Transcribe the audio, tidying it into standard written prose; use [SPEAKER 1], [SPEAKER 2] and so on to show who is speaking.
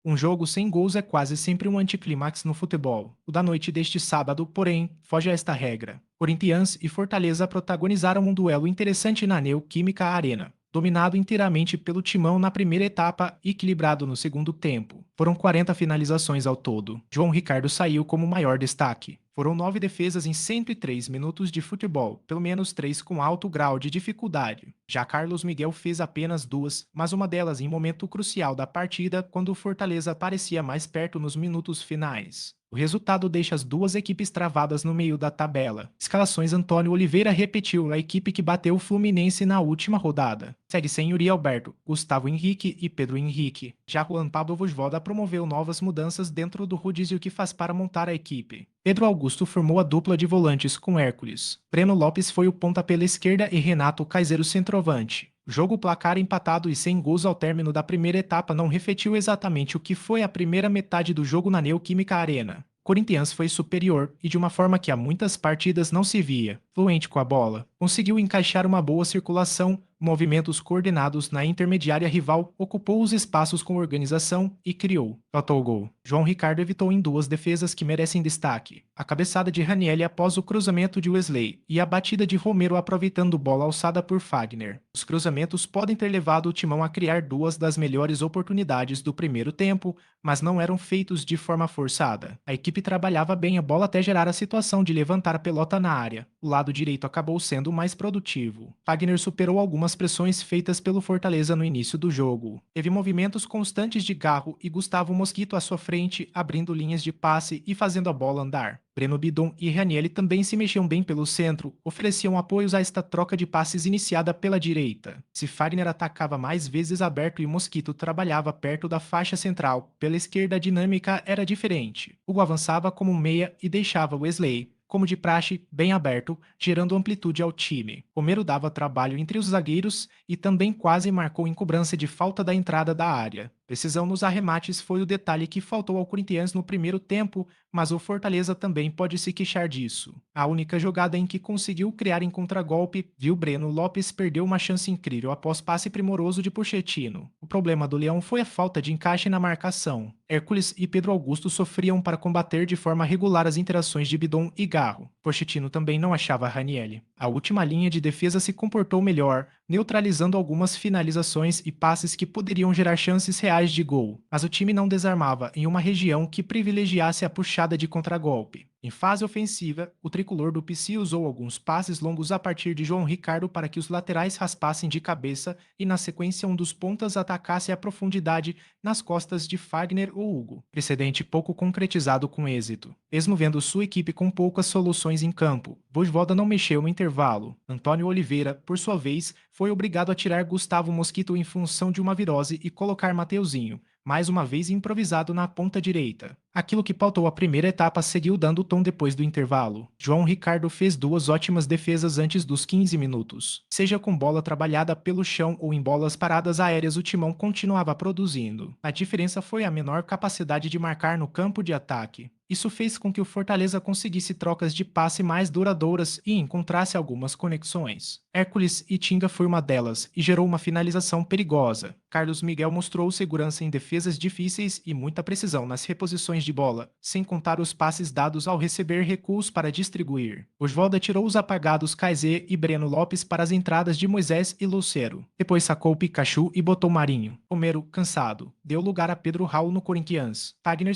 [SPEAKER 1] Um jogo sem gols é quase sempre um anticlímax no futebol. O da noite deste sábado, porém, foge a esta regra. Corinthians e Fortaleza protagonizaram um duelo interessante na Neoquímica Arena, dominado inteiramente pelo Timão na primeira etapa e equilibrado no segundo tempo. Foram 40 finalizações ao todo. João Ricardo saiu como maior destaque. Foram 9 defesas em 103 minutos de futebol, pelo menos 3 com alto grau de dificuldade. Já Carlos Miguel fez apenas 2, mas uma delas em momento crucial da partida, quando o Fortaleza parecia mais perto nos minutos finais. O resultado deixa as duas equipes travadas no meio da tabela. Escalações: Antônio Oliveira repetiu a equipe que bateu o Fluminense na última rodada. Segue sem Yuri Alberto, Gustavo Henrique e Pedro Henrique. Já Juan Pablo Vojvoda promoveu novas mudanças dentro do rodízio que faz para montar a equipe. Pedro Augusto formou a dupla de volantes com Hércules. Breno Lopes foi o ponta pela esquerda e Renato Kaiser o centroavante. O jogo placar empatado e sem gols ao término da primeira etapa não refletiu exatamente o que foi a primeira metade do jogo na Neoquímica Arena. O Corinthians foi superior e de uma forma que há muitas partidas não se via, fluente com a bola. Conseguiu encaixar uma boa circulação, movimentos coordenados na intermediária rival, ocupou os espaços com organização e criou. Faltou o gol. João Ricardo evitou em duas defesas que merecem destaque. A cabeçada de Ranieri após o cruzamento de Wesley e a batida de Romero aproveitando bola alçada por Fagner. Os cruzamentos podem ter levado o Timão a criar duas das melhores oportunidades do primeiro tempo, mas não eram feitos de forma forçada. A equipe trabalhava bem a bola até gerar a situação de levantar a pelota na área. O lado direito acabou sendo o mais produtivo. Fagner superou algumas pressões feitas pelo Fortaleza no início do jogo. Teve movimentos constantes de Garro e Gustavo Mosquito à sua frente, abrindo linhas de passe e fazendo a bola andar. Breno Bidon e Ranieri também se mexiam bem pelo centro, ofereciam apoios a esta troca de passes iniciada pela direita. Se Fagner atacava mais vezes aberto e Mosquito trabalhava perto da faixa central, pela esquerda a dinâmica era diferente. Hugo avançava como meia e deixava Wesley, como de praxe, bem aberto, gerando amplitude ao time. Romero dava trabalho entre os zagueiros e também quase marcou em cobrança de falta da entrada da área. Precisão nos arremates foi o detalhe que faltou ao Corinthians no primeiro tempo, mas o Fortaleza também pode se queixar disso. A única jogada em que conseguiu criar em contragolpe, viu Breno Lopes perder uma chance incrível após passe primoroso de Pochettino. O problema do Leão foi a falta de encaixe na marcação. Hércules e Pedro Augusto sofriam para combater de forma regular as interações de Bidon e Garro. Pochettino também não achava Ranieri. A última linha de defesa se comportou melhor, neutralizando algumas finalizações e passes que poderiam gerar chances reais de gol, mas o time não desarmava em uma região que privilegiasse a puxada de contragolpe. Em fase ofensiva, o tricolor do PC usou alguns passes longos a partir de João Ricardo para que os laterais raspassem de cabeça e, na sequência, um dos pontas atacasse a profundidade nas costas de Fagner ou Hugo, precedente pouco concretizado com êxito. Mesmo vendo sua equipe com poucas soluções em campo, Vojvoda não mexeu no intervalo. Antônio Oliveira, por sua vez, foi obrigado a tirar Gustavo Mosquito em função de uma virose e colocar Mateuzinho, mais uma vez improvisado na ponta direita. Aquilo que pautou a primeira etapa seguiu dando o tom depois do intervalo. João Ricardo fez duas ótimas defesas antes dos 15 minutos. Seja com bola trabalhada pelo chão ou em bolas paradas aéreas, o Timão continuava produzindo. A diferença foi a menor capacidade de marcar no campo de ataque. Isso fez com que o Fortaleza conseguisse trocas de passe mais duradouras e encontrasse algumas conexões. Hércules e Tinga foi uma delas e gerou uma finalização perigosa. Carlos Miguel mostrou segurança em defesas difíceis e muita precisão nas reposições de bola, sem contar os passes dados ao receber recuos para distribuir. Oswaldo tirou os apagados Kaiser e Breno Lopes para as entradas de Moisés e Lucero. Depois sacou Pikachu e botou Marinho. Romero, cansado, deu lugar a Pedro Raul no Corinthians. Fagner